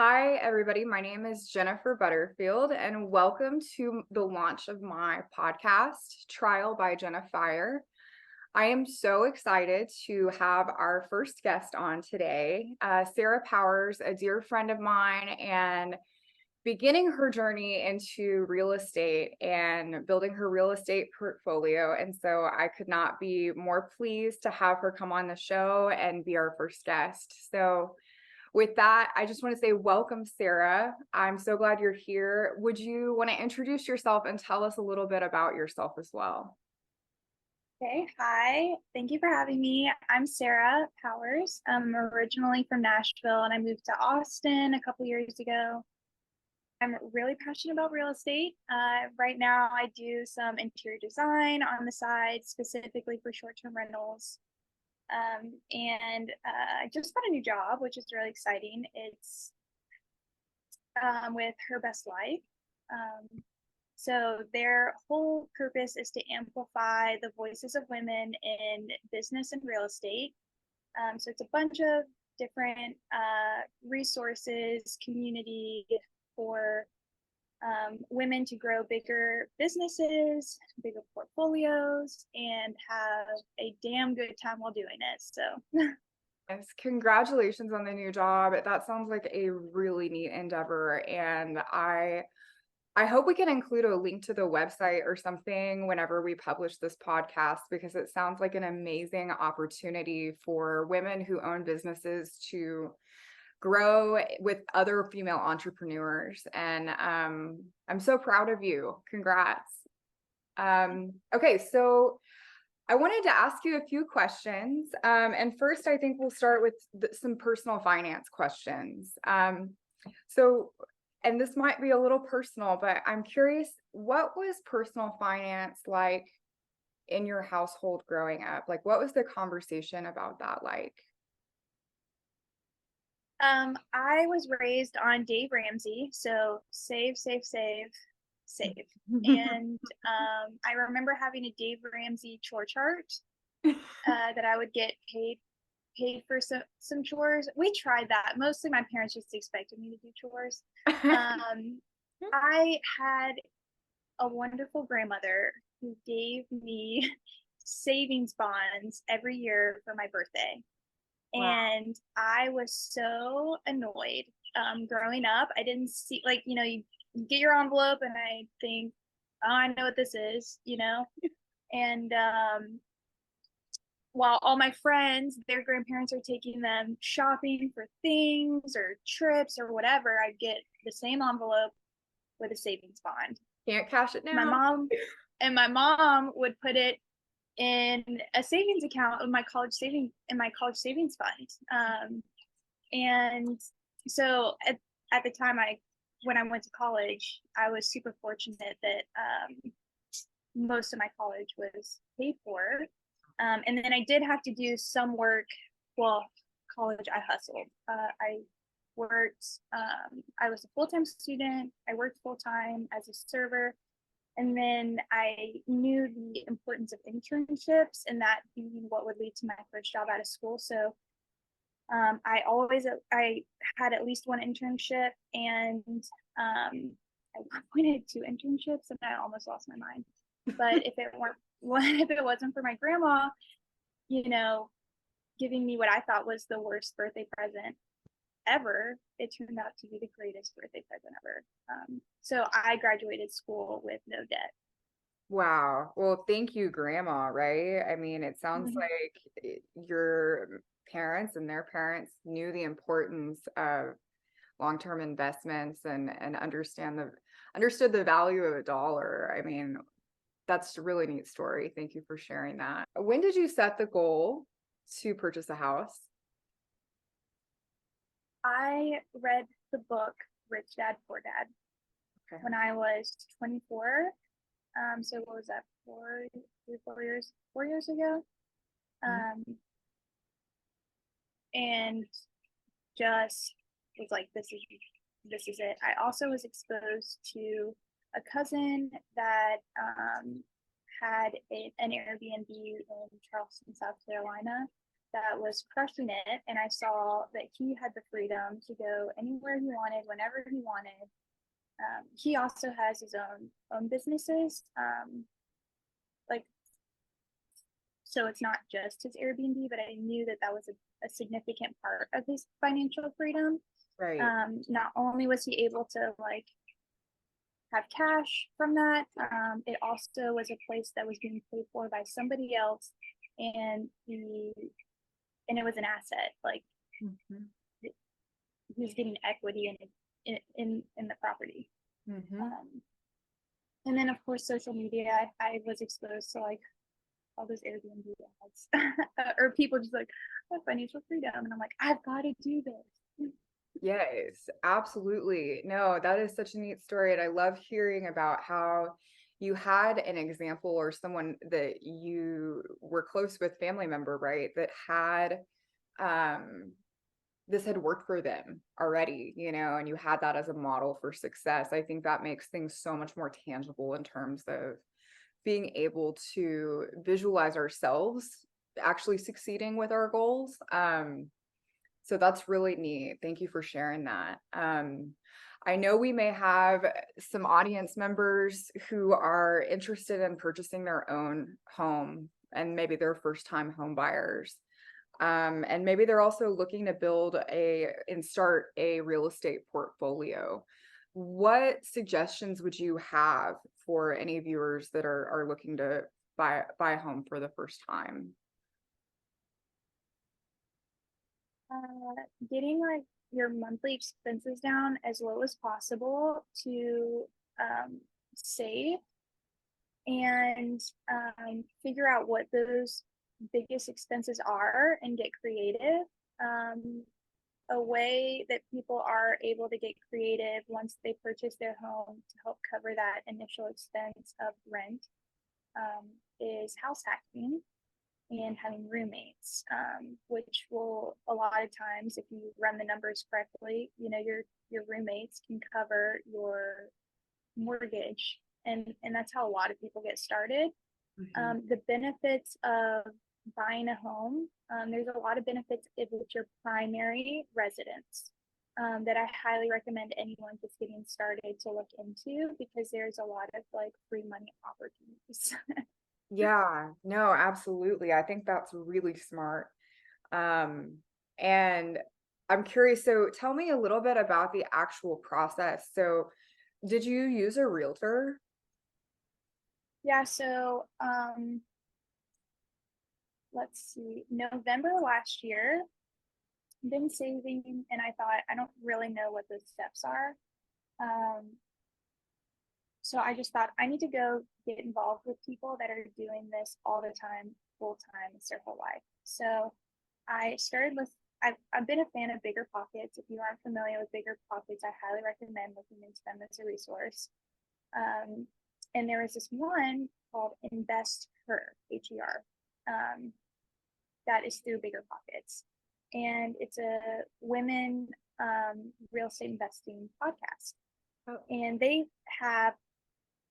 Hi, everybody. My name is Jennifer Butterfield, and welcome to the launch of my podcast, Trial by Jennifer. I am so excited to have our first guest on today, Sarah Powers, a dear friend of mine, and beginning her journey into real estate and building her real estate portfolio. And so I could not be more pleased to have her come on the show and be our first guest. So with that, I just want to say welcome, Sarah. I'm so glad you're here. Would you want to introduce yourself and tell us a little bit about yourself as well? Okay, hi. Thank you for having me. I'm Sarah Powers. I'm originally from Nashville and I moved to Austin a couple years ago. I'm really passionate about real estate. Right now, I do some interior design on the side, specifically for short-term rentals. I just got a new job, which is really exciting. It's with Her Best Life. So their whole purpose is to amplify the voices of women in business and real estate. So it's a bunch of different resources, community for women to grow bigger businesses, bigger portfolios, and have a damn good time while doing it. So Yes, congratulations on the new job. That sounds like a really neat endeavor, and I hope we can include a link to the website or something whenever we publish this podcast because it sounds like an amazing opportunity for women who own businesses to grow with other female entrepreneurs. And I'm so proud of you. Congrats. Okay, so I wanted to ask you a few questions. And first, I think we'll start with some personal finance questions. So, and this might be a little personal, but I'm curious, what was personal finance like in your household growing up? Like, what was the conversation about that like? I was raised on Dave Ramsey, so save, save, save, save. And I remember having a Dave Ramsey chore chart that I would get paid for some chores. We tried that. Mostly my parents just expected me to do chores. I had a wonderful grandmother who gave me savings bonds every year for my birthday. Wow. And I was so annoyed growing up. I didn't see, like, you get your envelope and I think, oh, I know what this is, And while all my friends, their grandparents are taking them shopping for things or trips or whatever, I get the same envelope with a savings bond. Can't cash it My now. mom would put it in a savings account of my college savings fund. And so at the time when I went to college, I was super fortunate that most of my college was paid for. And then I did have to do some work. Well, college, I hustled. I worked, I was a full-time student. I worked full-time as a server. And then I knew the importance of internships and that being what would lead to my first job out of school. So I had at least one internship, and I wanted two internships, and I almost lost my mind. But if it wasn't for my grandma, you know, giving me what I thought was the worst birthday present ever, it turned out to be the greatest birthday present ever. So I graduated school with no debt. Wow. Well, thank you, Grandma, right? I mean, it sounds Mhm. like your parents and their parents knew the importance of long-term investments and understood the value of a dollar. I mean, that's a really neat story. Thank you for sharing that. When did you set the goal to purchase a house? I read the book Rich Dad Poor Dad Okay. when I was 24. So what was that? 4 years ago. Mhm. Um, and just was like, this is it. I also was exposed to a cousin that had an Airbnb in Charleston, South Carolina. that was crushing it, and I saw that he had the freedom to go anywhere he wanted, whenever he wanted. He also has his own businesses, like, so it's not just his Airbnb, but I knew that that was a significant part of his financial freedom. Right. Not only was he able to like have cash from that, it also was a place that was being paid for by somebody else, and it was an asset. Like, Mhm. he was getting equity in the property. Mhm. And then of course social media, I was exposed to like all those Airbnb ads or people just like, oh, financial freedom, and I'm like, I've got to do this. Yes, absolutely. No, that is such a neat story. And I love hearing about how you had an example or someone that you were close with, family member, right? That had um this had worked for them already, and you had that as a model for success. I think that makes things so much more tangible in terms of being able to visualize ourselves actually succeeding with our goals. So that's really neat. Thank you for sharing that. I know we may have some audience members who are interested in purchasing their own home, and maybe they're first time home buyers. And maybe they're also looking to build and start a real estate portfolio. What suggestions would you have for any viewers that are looking to buy a home for the first time? Getting like your monthly expenses down as low as possible to save, and figure out what those biggest expenses are and get creative. A way that people are able to get creative once they purchase their home to help cover that initial expense of rent, is house hacking and having roommates, which will, a lot of times, if you run the numbers correctly, your roommates can cover your mortgage, and that's how a lot of people get started. The benefits of buying a home, there's a lot of benefits if it's your primary residence, that I highly recommend anyone just getting started to look into, because there's a lot of like free money opportunities. Yeah, no, absolutely. I think that's really smart. And I'm curious, so tell me a little bit about the actual process. So, did you use a realtor? Yeah, so let's see, November last year, been saving, and I thought, I don't really know what those steps are. Um, so I just thought, I need to go get involved with people that are doing this all the time, full time, it's their whole life. So I started with, I've been a fan of Bigger Pockets. If you aren't familiar with Bigger Pockets, I highly recommend looking into them as a resource. And there was this one called Invest Her, Her, that is through Bigger Pockets. And it's a women real estate investing podcast. Oh. And they have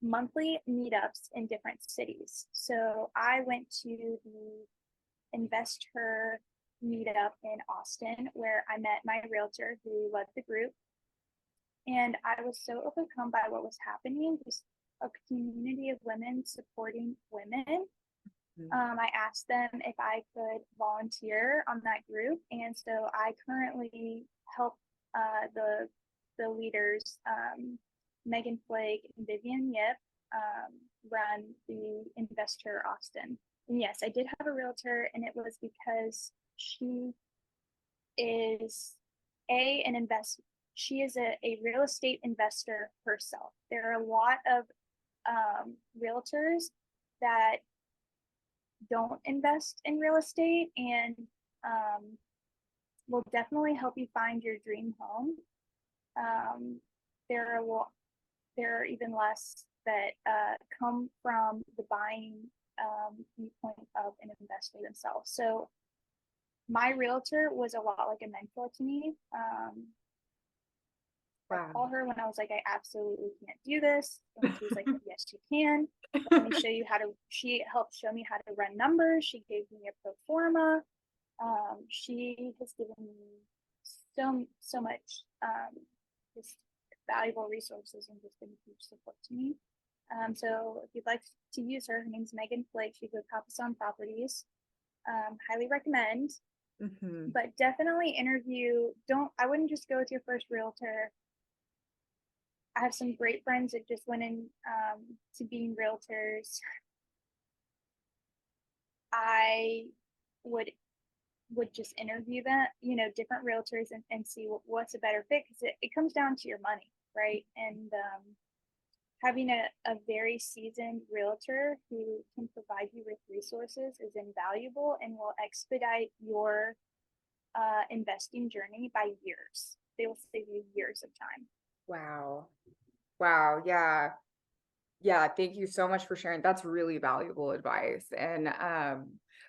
monthly meetups in different cities. So I went to the Invest Her meetup in Austin, where I met my realtor who led the group. And I was so overcome by what was happening, just a community of women supporting women. I asked them if I could volunteer on that group, and so I currently help the leaders, Megan Flake and Vivian Yip, run the Invest Her Austin. And yes, I did have a realtor, and it was because she is she is a real estate investor herself. There are a lot of realtors that don't invest in real estate, and will definitely help you find your dream home. There are even less that come from the buying viewpoint of an investor themselves. So my realtor was a lot like a mentor to me. I called her when I was like, I absolutely can't do this. And she was like, yes, you can. Let me show you how to, she helped show me how to run numbers. She gave me a pro forma. She has given me so much just valuable resources and just been a huge support to me. So if you'd like to use her, her name's Megan Flake. She's with Papasan Properties. Highly recommend. But definitely interview. I wouldn't just go with your first realtor. I have some great friends that just went in to being realtors. I would just interview them, different realtors and see what's a better fit, because it comes down to your money, right? And having a very seasoned realtor who can provide you with resources is invaluable and will expedite your investing journey by years. They will save you years of time. Wow. Wow. Yeah. Yeah. Thank you so much for sharing. That's really valuable advice. And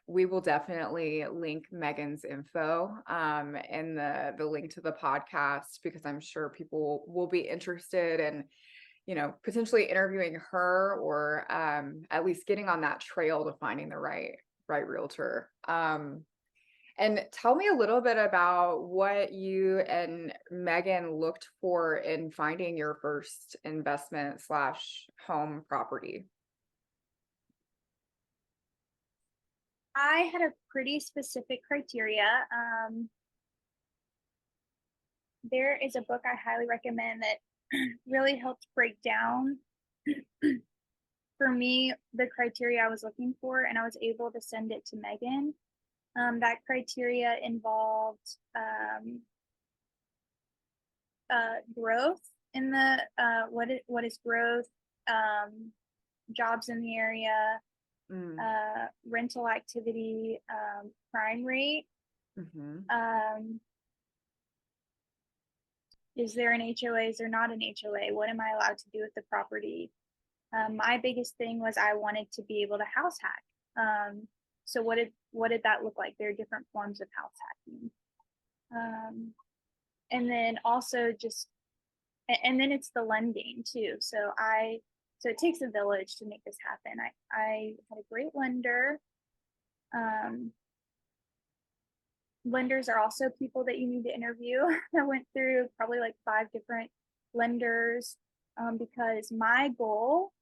we will definitely link Megan's info in the link to the podcast, because I'm sure people will be interested in, potentially interviewing her, or at least getting on that trail to finding the right realtor. And tell me a little bit about what you and Megan looked for in finding your first investment / home property. I had a pretty specific criteria. There is a book I highly recommend that really helped break down for me the criteria I was looking for, and I was able to send it to Megan. That criteria involved growth in the what is growth, jobs in the area, rental activity, crime rate. Is there an HOA? Is there not an HOA? What am I allowed to do with the property? My biggest thing was I wanted to be able to house hack. So what did that look like? There are different forms of house hacking. And then also and then it's the lending too. So it takes a village to make this happen. I had a great lender. Lenders are also people that you need to interview. I went through probably like 5 different lenders because my goal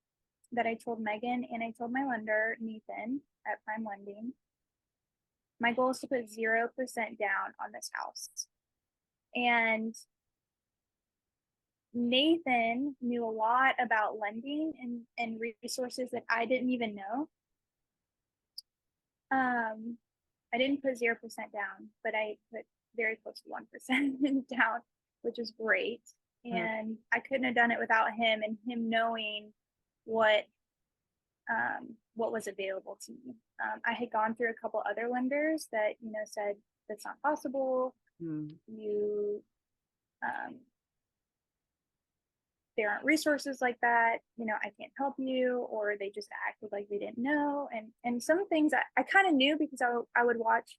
that I told Megan and I told my lender, Nathan, at Prime Lending, my goal is to put 0% down on this house. And Nathan knew a lot about lending and resources that I didn't even know. I didn't put 0% down, but I put very close to 1% down, which is great. And I couldn't have done it without him and him knowing what was available to me. I had gone through a couple other lenders that, said that's not possible. There aren't resources like that. I can't help you, or they just acted like they didn't know. And some things I kind of knew because I would watch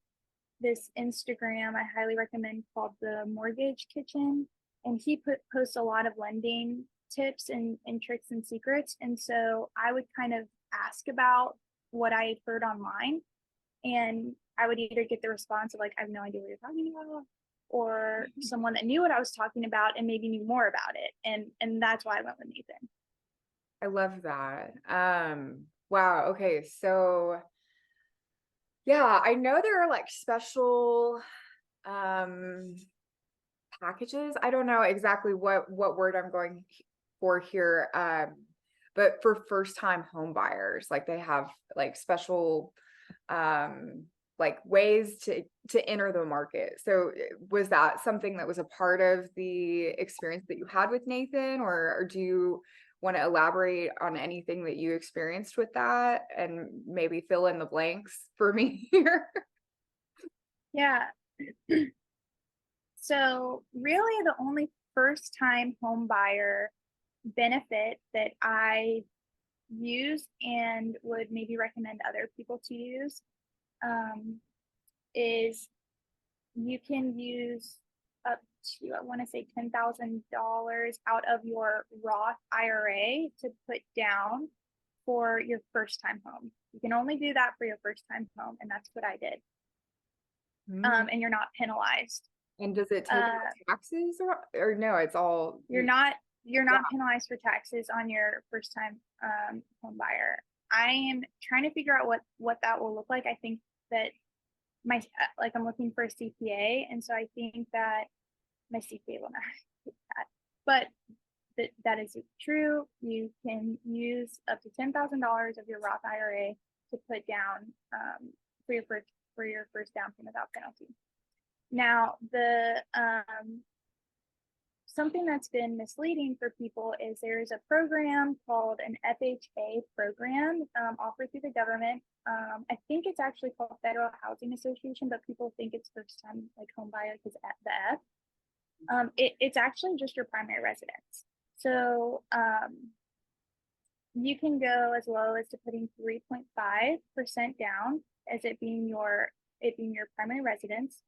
this Instagram I highly recommend called The Mortgage Kitchen, and he posts a lot of lending tips and tricks and secrets. And so I would kind of ask about what I had heard online, and I would either get the response of like, I have no idea what you're talking about, or someone that knew what I was talking about and maybe knew more about it. And that's why I went with Nathan. I love that. Wow. Okay. So yeah, I know there are like special packages. I don't know exactly what word I'm going for here. But for first time home buyers, like they have like special like ways to enter the market. So was that something that was a part of the experience that you had with Nathan, or do you want to elaborate on anything that you experienced with that and maybe fill in the blanks for me here? Yeah. So really the only first time home buyer benefit that I use and would maybe recommend other people to use is you can use up to, I want to say $10,000 out of your Roth IRA to put down for your first time home. You can only do that for your first time home, and that's what I did. Mm. and you're not penalized. And does it take Uh, out taxes or no, it's all you're you, not you're wow. not penalized for taxes on your first time home buyer. I am trying to figure out what that will look like. I think that my like I'm looking for a CPA, and so I think that my CPA will not do that. But that is true. You can use up to $10,000 of your Roth IRA to put down for your first down payment without penalty. Now, the something that's been misleading for people is there's a program called an FHA program offered through the government. I think it's actually called Federal Housing Association, but people think it's first time like home buyer because the F. It's actually just your primary residence. So you can go as low as to putting 3.5% down as it being your primary residence.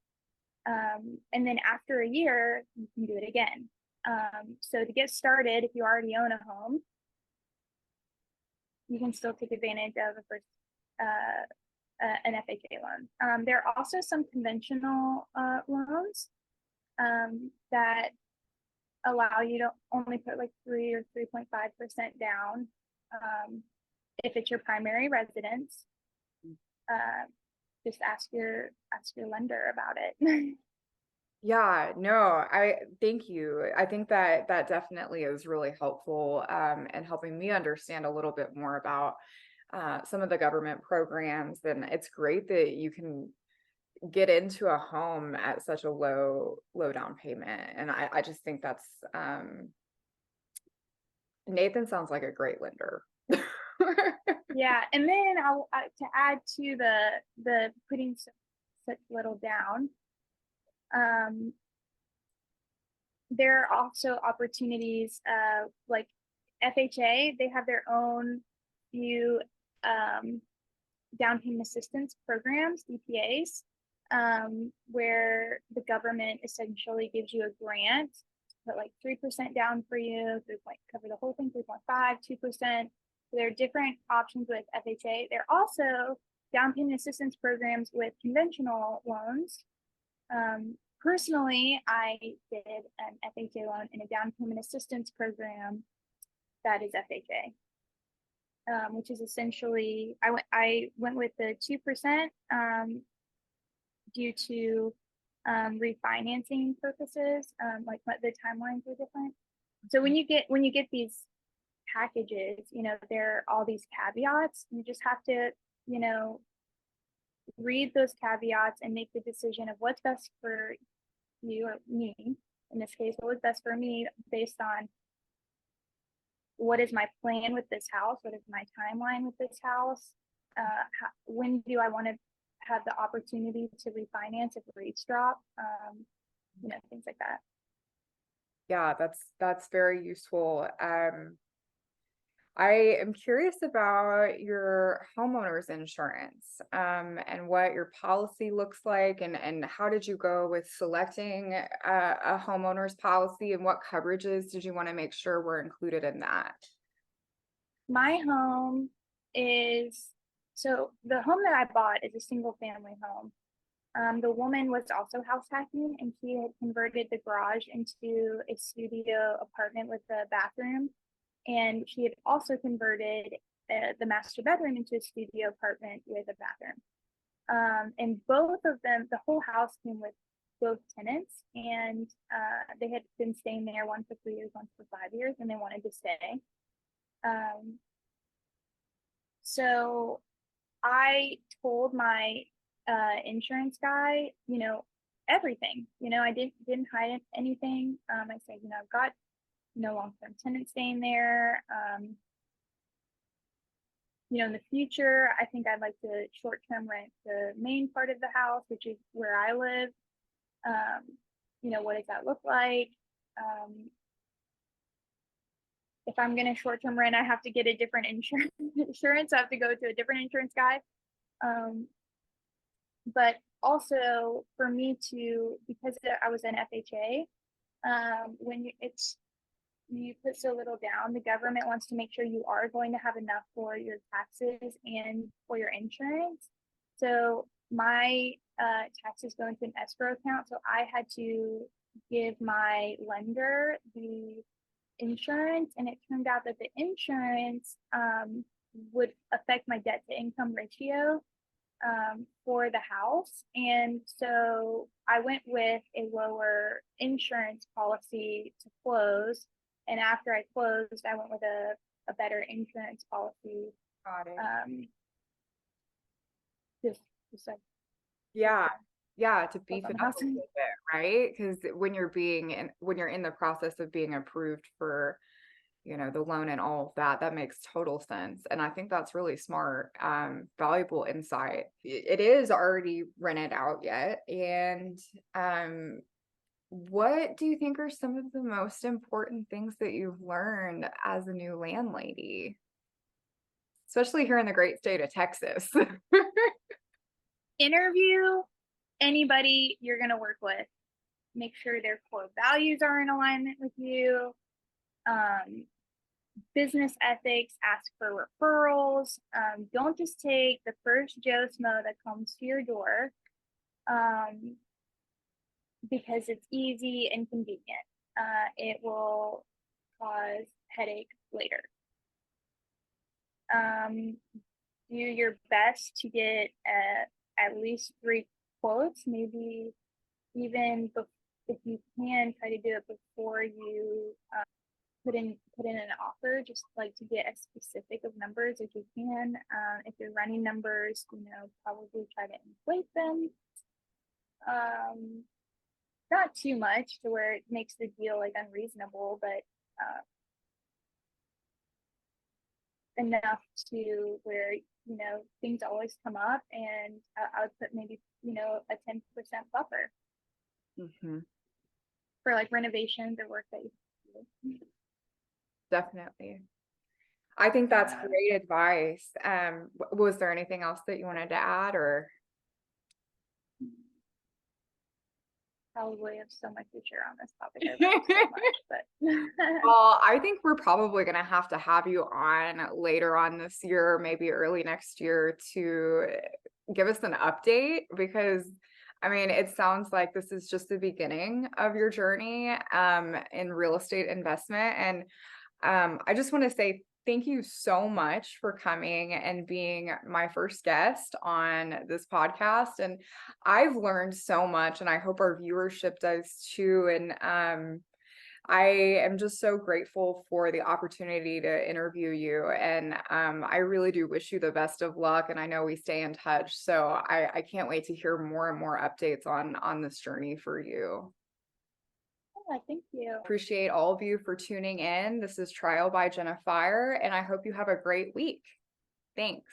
And then after a year, you can do it again. So to get started, if you already own a home, you can still take advantage of an FHA loan. There are also some conventional loans that allow you to only put like 3 or 3.5% down if it's your primary residence. Just ask your lender about it. Yeah, no, I thank you. I think that that definitely is really helpful and helping me understand a little bit more about some of the government programs. And it's great that you can get into a home at such a low down payment. And I just think that's Nathan sounds like a great lender. Yeah, and then to add to the putting such little down, there are also opportunities like FHA. They have their own few down payment assistance programs, DPAs, where the government essentially gives you a grant, put like 3% down for you, cover the whole thing, 3.5, 2%. There are different options with FHA. There are also down payment assistance programs with conventional loans. Personally, I did an FHA loan in a down payment assistance program that is FHA. Which is essentially I went with the 2% due to refinancing purposes. Like the timelines were different. So when you get these packages, there are all these caveats. You just have to, read those caveats and make the decision of what's best for you or me. In this case, what was best for me based on what is my plan with this house? What is my timeline with this house? When do I want to have the opportunity to refinance if rates drop? Things like that. Yeah, that's very useful. I am curious about your homeowner's insurance, and what your policy looks like, and how did you go with selecting a homeowner's policy, and what coverages did you want to make sure were included in that? My home the home that I bought is a single family home. The woman was also house hacking, and she had converted the garage into a studio apartment with a bathroom. And she had also converted the master bedroom into a studio apartment with a bathroom. And both of them, the whole house came with both tenants, and they had been staying there, one for 3 years, one for 5 years, and they wanted to stay. So I told my insurance guy, everything. I didn't hide anything. I said, I've got long-term tenants staying there. In the future, I think I'd like to short-term rent the main part of the house, which is where I live. What does that look like? If I'm going to short-term rent, I have to get a different insurance. I have to go to a different insurance guy. But also for me because I was an FHA, when you put so little down, the government wants to make sure you are going to have enough for your taxes and for your insurance. So my taxes go into an escrow account. So I had to give my lender the insurance, and it turned out that the insurance would affect my debt to income ratio for the house. And so I went with a lower insurance policy to close. And after I closed, I went with a better insurance policy. Got it. Just like Yeah. Yeah, to close beef on it the up house. a little bit, right? Because when you're in the process of being approved for, the loan and all of that, that makes total sense. And I think that's really smart, valuable insight. It is already rented out yet. And what do you think are some of the most important things that you've learned as a new landlady, especially here in the great state of Texas? Interview anybody you're going to work with. Make sure their core values are in alignment with you. Business ethics, ask for referrals. Don't just take the first Joe Smo that comes to your door because it's easy and convenient. It will cause headache later. Do your best to get at least 3 quotes, maybe even if you can, try to do it before you put in an offer, just like to get as specific of numbers as you can. If you're running numbers, probably try to inflate them. Not too much to where it makes the deal like unreasonable, but enough to where things always come up, and I would put maybe a 10% buffer for like renovations or work that you do. Definitely. I think that's great advice. Was there anything else that you wanted to add, or? Probably have so much to share on this topic. I learned so much, but Well, I think we're probably going to have you on later on this year, maybe early next year, to give us an update, because I mean, it sounds like this is just the beginning of your journey in real estate investment. And I just want to say thank you so much for coming and being my first guest on this podcast. And I've learned so much, and I hope our viewership does too. And I am just so grateful for the opportunity to interview you. And I really do wish you the best of luck. And I know we stay in touch. So I can't wait to hear more and more updates on this journey for you. yeah, thank you. Appreciate all of you for tuning in. This is Trial by Jennifer, and I hope you have a great week. Thanks.